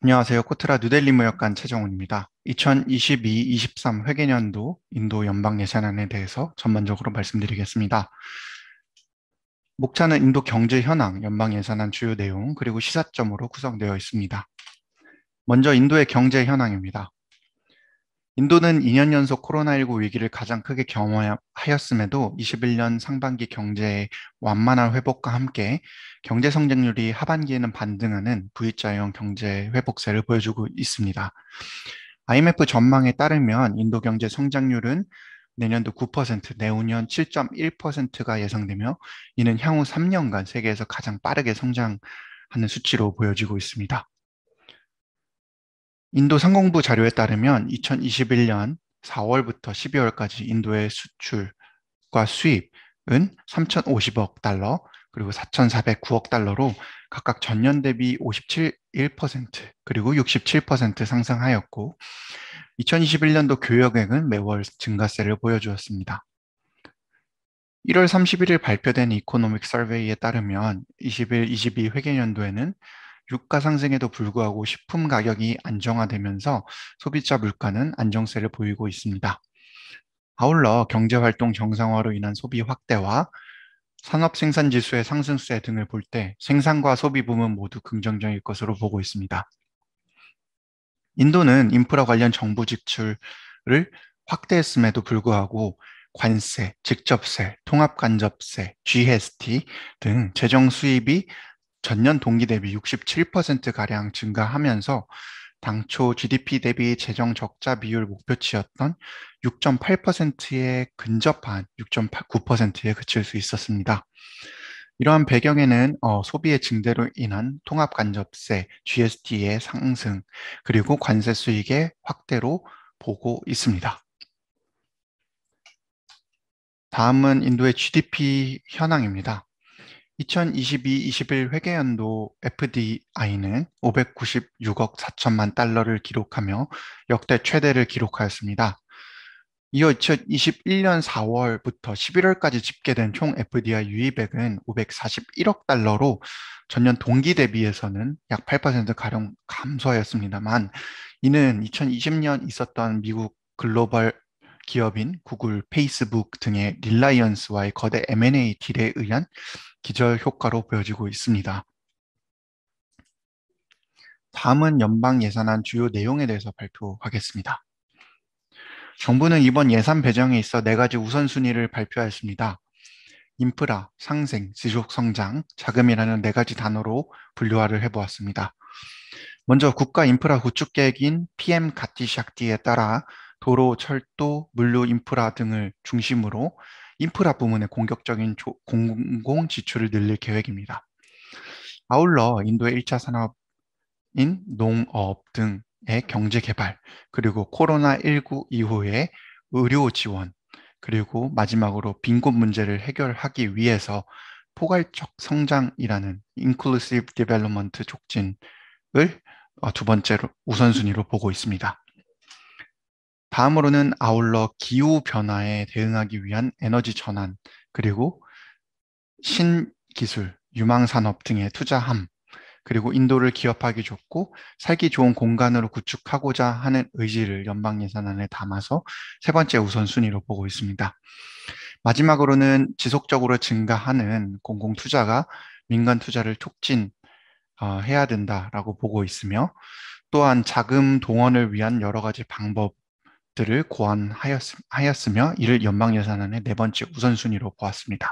안녕하세요. 코트라 뉴델리 무역관 최정훈입니다. 2022-23 회계년도 인도 연방 예산안에 대해서 전반적으로 말씀드리겠습니다. 목차는 인도 경제 현황, 연방 예산안 주요 내용, 그리고 시사점으로 구성되어 있습니다. 먼저 인도의 경제 현황입니다. 인도는 2년 연속 코로나19 위기를 가장 크게 경험하였음에도 21년 상반기 경제의 완만한 회복과 함께 경제 성장률이 하반기에는 반등하는 V자형 경제 회복세를 보여주고 있습니다. IMF 전망에 따르면 인도 경제 성장률은 내년도 9%, 내후년 7.1%가 예상되며 이는 향후 3년간 세계에서 가장 빠르게 성장하는 수치로 보여지고 있습니다. 인도 상공부 자료에 따르면 2021년 4월부터 12월까지 인도의 수출과 수입은 3,050억 달러, 그리고 4,409억 달러로 각각 전년 대비 57% 그리고 67% 상승하였고, 2021년도 교역액은 매월 증가세를 보여주었습니다. 1월 31일 발표된 이코노믹 서베이에 따르면 21-22 회계연도에는 유가 상승에도 불구하고 식품 가격이 안정화되면서 소비자 물가는 안정세를 보이고 있습니다. 아울러 경제활동 정상화로 인한 소비 확대와 산업 생산 지수의 상승세 등을 볼 때 생산과 소비 부문 모두 긍정적일 것으로 보고 있습니다. 인도는 인프라 관련 정부 지출을 확대했음에도 불구하고 관세, 직접세, 통합간접세, GST 등 재정 수입이 전년 동기 대비 67%가량 증가하면서 당초 GDP 대비 재정 적자 비율 목표치였던 6.8%에 근접한 6.9%에 그칠 수 있었습니다. 이러한 배경에는 소비의 증대로 인한 통합간접세, GST의 상승, 그리고 관세 수익의 확대로 보고 있습니다. 다음은 인도의 GDP 현황입니다. 2022-21 회계연도 FDI는 596억 4천만 달러를 기록하며 역대 최대를 기록하였습니다. 이어 2021년 4월부터 11월까지 집계된 총 FDI 유입액은 541억 달러로 전년 동기 대비해서는 약 8%가량 감소하였습니다만, 이는 2020년 있었던 미국 글로벌 기업인 구글, 페이스북 등의 릴라이언스와의 거대 M&A 딜에 의한 기저 효과로 보여지고 있습니다. 다음은 연방 예산안 주요 내용에 대해서 발표하겠습니다. 정부는 이번 예산 배정에 있어 4가지 우선순위를 발표하였습니다. 인프라, 상생, 지속성장, 자금이라는 4가지 단어로 분류화를 해보았습니다. 먼저 국가 인프라 구축 계획인 PM 가티샥티에 따라 도로, 철도, 물류 인프라 등을 중심으로 인프라 부문의 공격적인 공공 지출을 늘릴 계획입니다. 아울러 인도의 1차 산업인 농업 등의 경제 개발, 그리고 코로나19 이후의 의료 지원, 그리고 마지막으로 빈곤 문제를 해결하기 위해서 포괄적 성장이라는 Inclusive Development 촉진을 두 번째로 우선순위로 보고 있습니다. 다음으로는 아울러 기후 변화에 대응하기 위한 에너지 전환, 그리고 신기술, 유망산업 등의 투자함, 그리고 인도를 기업하기 좋고 살기 좋은 공간으로 구축하고자 하는 의지를 연방 예산안에 담아서 세 번째 우선순위로 보고 있습니다. 마지막으로는 지속적으로 증가하는 공공 투자가 민간 투자를 촉진해야 된다라고 보고 있으며, 또한 자금 동원을 위한 여러 가지 방법들을 고안하였으며 이를 연방 예산안의 네 번째 우선순위로 보았습니다.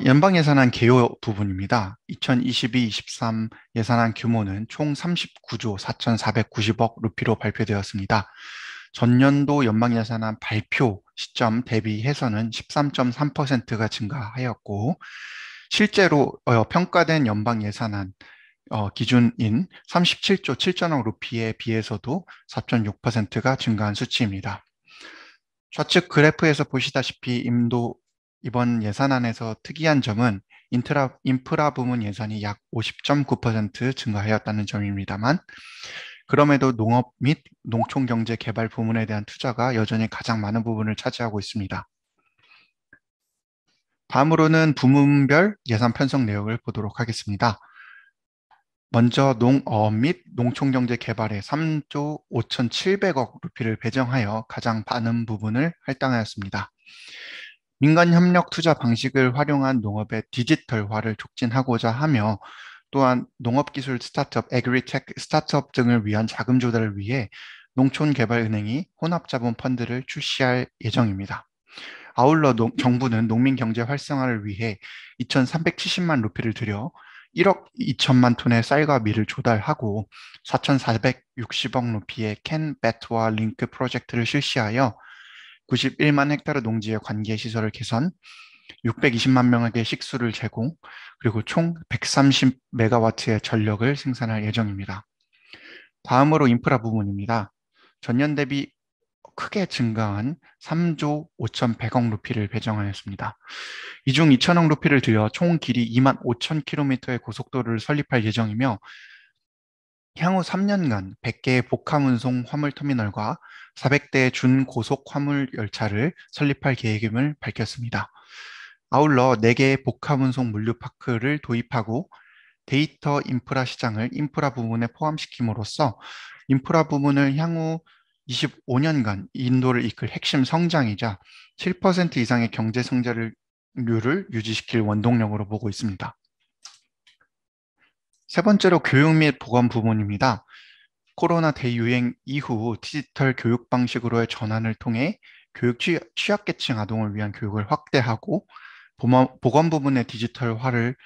연방 예산안 개요 부분입니다. 2022-23 예산안 규모는 총 39조 4,490억 루피로 발표되었습니다. 전년도 연방 예산안 발표 시점 대비해서는 13.3%가 증가하였고, 실제로 평가된 연방 예산안 기준인 37조 7천억 루피에 비해서도 4.6%가 증가한 수치입니다. 좌측 그래프에서 보시다시피 이번 예산안에서 특이한 점은 인프라 부문 예산이 약 50.9% 증가하였다는 점입니다만, 그럼에도 농업 및 농촌경제 개발 부문에 대한 투자가 여전히 가장 많은 부분을 차지하고 있습니다. 다음으로는 부문별 예산 편성 내역을 보도록 하겠습니다. 먼저 농업 및 농촌경제 개발에 3조 5,700억 루피를 배정하여 가장 많은 부분을 할당하였습니다. 민간 협력 투자 방식을 활용한 농업의 디지털화를 촉진하고자 하며 또한 농업기술 스타트업, 에그리테크 스타트업 등을 위한 자금 조달을 위해 농촌개발은행이 혼합자본 펀드를 출시할 예정입니다. 아울러 정부는 농민 경제 활성화를 위해 2,370만 루피를 들여 1억 2천만 톤의 쌀과 밀을 조달하고 4,460억 루피의 캔 배트와 링크 프로젝트를 실시하여 91만 헥타르 농지의 관계 시설을 개선, 620만 명에게 식수를 제공, 그리고 총 130메가와트의 전력을 생산할 예정입니다. 다음으로 인프라 부분입니다. 전년 대비 크게 증가한 3조 5,100억 루피를 배정하였습니다. 이 중 2천억 루피를 들여 총 길이 2만 5천 킬로미터의 고속도로를 설립할 예정이며 향후 3년간 100개의 복합운송 화물터미널과 400대의 준고속 화물 열차를 설립할 계획임을 밝혔습니다. 아울러 4개의 복합운송 물류파크를 도입하고 데이터 인프라 시장을 인프라 부문에 포함시킴으로써 인프라 부문을 향후 25년간 인도를 이끌 핵심 성장이자 7% 이상의 경제 성장률을 유지시킬 원동력으로 보고 있습니다. 세 번째로 교육 및 보건 부문입니다. 코로나 대유행 이후 디지털 교육 방식으로의 전환을 통해 교육 취약계층 아동을 위한 교육을 확대하고 보건 부문의 디지털화를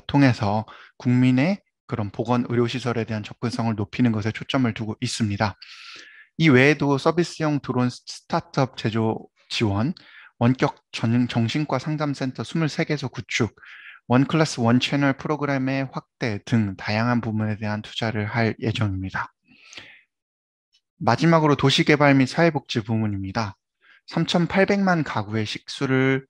통해서 국민의 그런 보건 의료시설에 대한 접근성을 높이는 것에 초점을 두고 있습니다. 이 외에도 서비스형 드론 스타트업 제조 지원, 원격 정신과 상담센터 23개소 구축, 원 클래스 원 채널 프로그램의 확대 등 다양한 부분에 대한 투자를 할 예정입니다. 마지막으로 도시개발 및 사회복지 부문입니다. 3,800만 가구의 식수를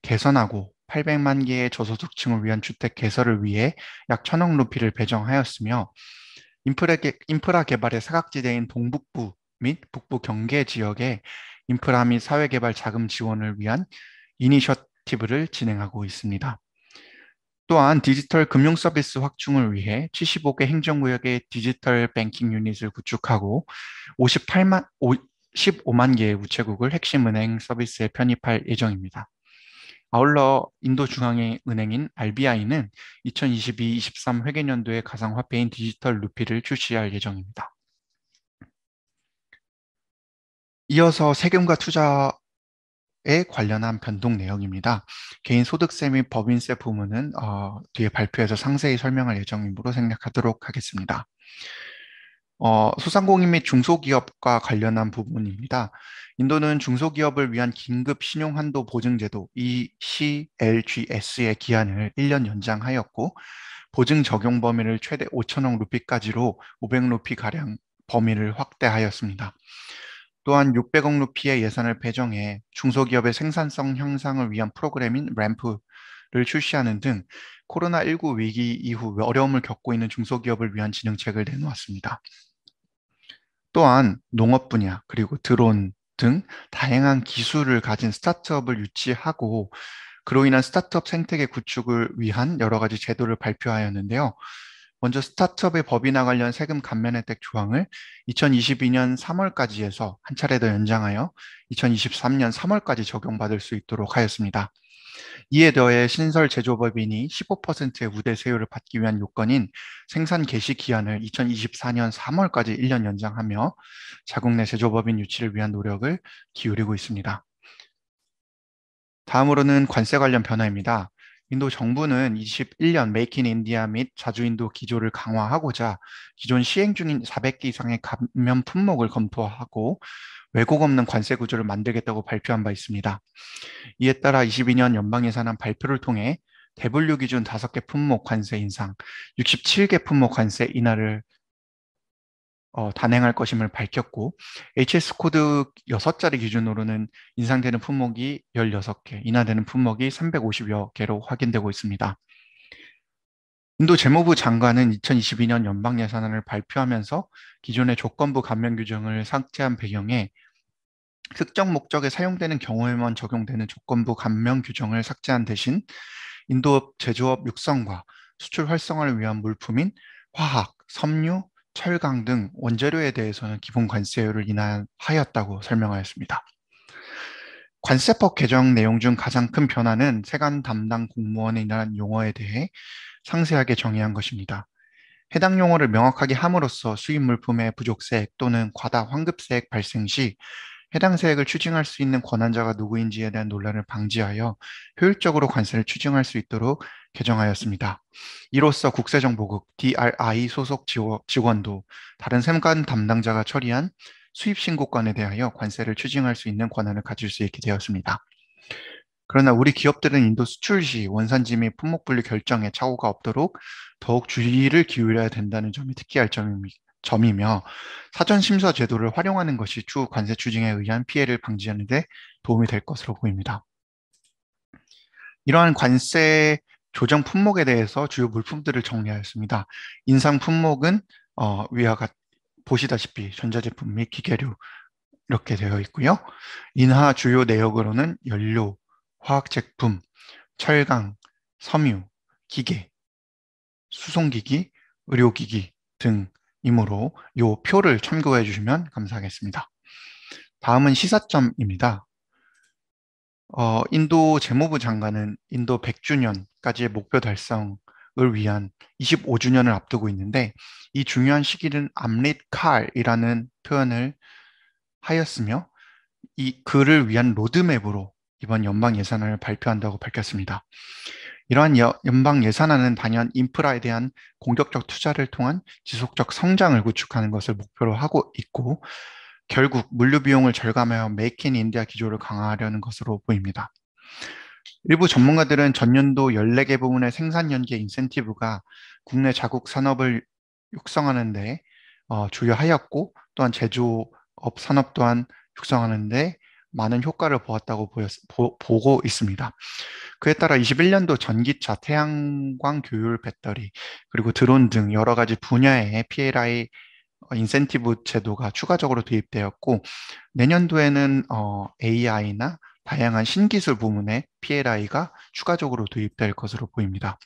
개선하고 800만 개의 저소득층을 위한 주택 개설을 위해 약 1,000억 루피를 배정하였으며 인프라 개발의 사각지대인 동북부 및 북부 경계 지역에 인프라 및 사회개발 자금 지원을 위한 이니셔티브를 진행하고 있습니다. 또한 디지털 금융 서비스 확충을 위해 75개 행정구역의 디지털 뱅킹 유닛을 구축하고 15만 개의 우체국을 핵심 은행 서비스에 편입할 예정입니다. 아울러 인도중앙은행인 RBI는 2022-23 회계연도에 가상화폐인 디지털 루피를 출시할 예정입니다. 이어서 세금과 투자에 관련한 변동 내용입니다. 개인소득세 및 법인세 부문은 뒤에 발표해서 상세히 설명할 예정이므로 생략하도록 하겠습니다. 소상공인 및 중소기업과 관련한 부분입니다. 인도는 중소기업을 위한 긴급 신용한도 보증제도 ECLGS의 기한을 1년 연장하였고 보증 적용 범위를 최대 5천억 루피까지로 500루피가량 범위를 확대하였습니다. 또한 600억 루피의 예산을 배정해 중소기업의 생산성 향상을 위한 프로그램인 램프를 출시하는 등 코로나19 위기 이후 어려움을 겪고 있는 중소기업을 위한 진흥책을 내놓았습니다. 또한 농업 분야 그리고 드론 등 다양한 기술을 가진 스타트업을 유치하고 그로 인한 스타트업 생태계 구축을 위한 여러 가지 제도를 발표하였는데요. 먼저 스타트업의 법인화 관련 세금 감면 혜택 조항을 2022년 3월까지 해서 한 차례 더 연장하여 2023년 3월까지 적용받을 수 있도록 하였습니다. 이에 더해 신설 제조법인이 15%의 우대 세율을 받기 위한 요건인 생산 개시 기한을 2024년 3월까지 1년 연장하며 자국 내 제조법인 유치를 위한 노력을 기울이고 있습니다. 다음으로는 관세 관련 변화입니다. 인도 정부는 21년 메이크 인 인디아 및 자주인도 기조를 강화하고자 기존 시행 중인 400개 이상의 감면 품목을 검토하고 왜곡 없는 관세 구조를 만들겠다고 발표한 바 있습니다. 이에 따라 22년 연방예산안 발표를 통해 대분류 기준 5개 품목 관세 인상, 67개 품목 관세 인하를 단행할 것임을 밝혔고 HS 코드 6자리 기준으로는 인상되는 품목이 16개, 인하되는 품목이 350여 개로 확인되고 있습니다. 인도 재무부 장관은 2022년 연방예산안을 발표하면서 기존의 조건부 감면 규정을 삭제한 배경에 특정 목적에 사용되는 경우에만 적용되는 조건부 감면 규정을 삭제한 대신 인도업 제조업 육성과 수출 활성화를 위한 물품인 화학, 섬유, 철강 등 원재료에 대해서는 기본 관세율을 인하하였다고 설명하였습니다. 관세법 개정 내용 중 가장 큰 변화는 세관 담당 공무원이라는 용어에 대해 상세하게 정의한 것입니다. 해당 용어를 명확하게 함으로써 수입 물품의 부족세액 또는 과다 환급세액 발생 시 해당 세액을 추징할 수 있는 권한자가 누구인지에 대한 논란을 방지하여 효율적으로 관세를 추징할 수 있도록 개정하였습니다. 이로써 국세정보국 DRI 소속 직원도 다른 세관 담당자가 처리한 수입 신고건에 대하여 관세를 추징할 수 있는 권한을 가질 수 있게 되었습니다. 그러나 우리 기업들은 인도 수출 시 원산지 및 품목 분류 결정에 착오가 없도록 더욱 주의를 기울여야 된다는 점이 특이할 점이며 사전 심사 제도를 활용하는 것이 추후 관세 추징에 의한 피해를 방지하는 데 도움이 될 것으로 보입니다. 이러한 관세 조정 품목에 대해서 주요 물품들을 정리하였습니다. 인상 품목은 위와 보시다시피 전자제품 및 기계류 이렇게 되어 있고요. 인하 주요 내역으로는 연료, 화학제품, 철강, 섬유, 기계, 수송기기, 의료기기 등이므로 이 표를 참고해 주시면 감사하겠습니다. 다음은 시사점입니다. 인도 재무부 장관은 인도 100주년까지의 목표 달성을 위한 25주년을 앞두고 있는데 이 중요한 시기는 암릿 칼이라는 표현을 하였으며 이 그를 위한 로드맵으로 이번 연방 예산안을 발표한다고 밝혔습니다. 이러한 연방 예산안은 단연 인프라에 대한 공격적 투자를 통한 지속적 성장을 구축하는 것을 목표로 하고 있고 결국 물류 비용을 절감하여 메이크 인 인디아 기조를 강화하려는 것으로 보입니다. 일부 전문가들은 전년도 14개 부문의 생산 연계 인센티브가 국내 자국 산업을 육성하는 데 주요하였고 또한 제조업 산업 또한 육성하는 데 많은 효과를 보았다고 보고 있습니다. 그에 따라 21년도 전기차, 태양광 교율 배터리, 그리고 드론 등 여러 가지 분야의 PLI 인센티브 제도가 추가적으로 도입되었고 내년도에는 AI나 다양한 신기술 부문의 PLI가 추가적으로 도입될 것으로 보입니다.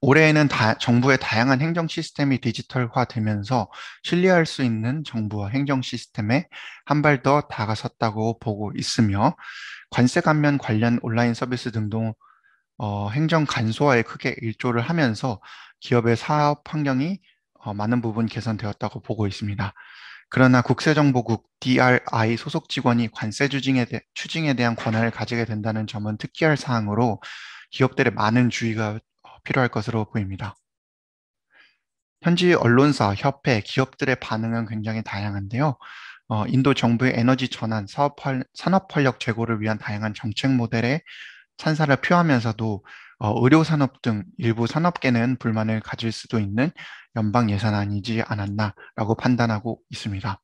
올해에는 정부의 다양한 행정 시스템이 디지털화되면서 신뢰할 수 있는 정부와 행정 시스템에 한 발 더 다가섰다고 보고 있으며 관세 감면 관련 온라인 서비스 등도 행정 간소화에 크게 일조를 하면서 기업의 사업 환경이 많은 부분 개선되었다고 보고 있습니다. 그러나 국세정보국 DRI 소속 직원이 관세 추징에 대한 권한을 가지게 된다는 점은 특이할 사항으로 기업들의 많은 주의가 필요할 것으로 보입니다. 현지 언론사, 협회, 기업들의 반응은 굉장히 다양한데요. 인도 정부의 에너지 전환, 산업 활력 제고를 위한 다양한 정책 모델에 찬사를 표하면서도 의료산업 등 일부 산업계는 불만을 가질 수도 있는 연방 예산안이지 않았나라고 판단하고 있습니다.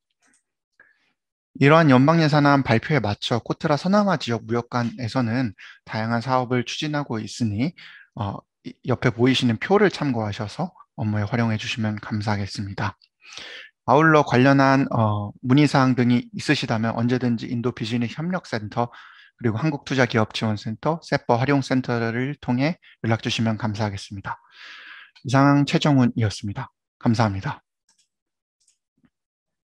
이러한 연방 예산안 발표에 맞춰 코트라 서남아 지역 무역관에서는 다양한 사업을 추진하고 있으니 옆에 보이시는 표를 참고하셔서 업무에 활용해 주시면 감사하겠습니다. 아울러 관련한 문의사항 등이 있으시다면 언제든지 인도 비즈니스 협력센터 그리고 한국투자기업지원센터, 세퍼 활용센터를 통해 연락 주시면 감사하겠습니다. 이상 최정훈이었습니다. 감사합니다.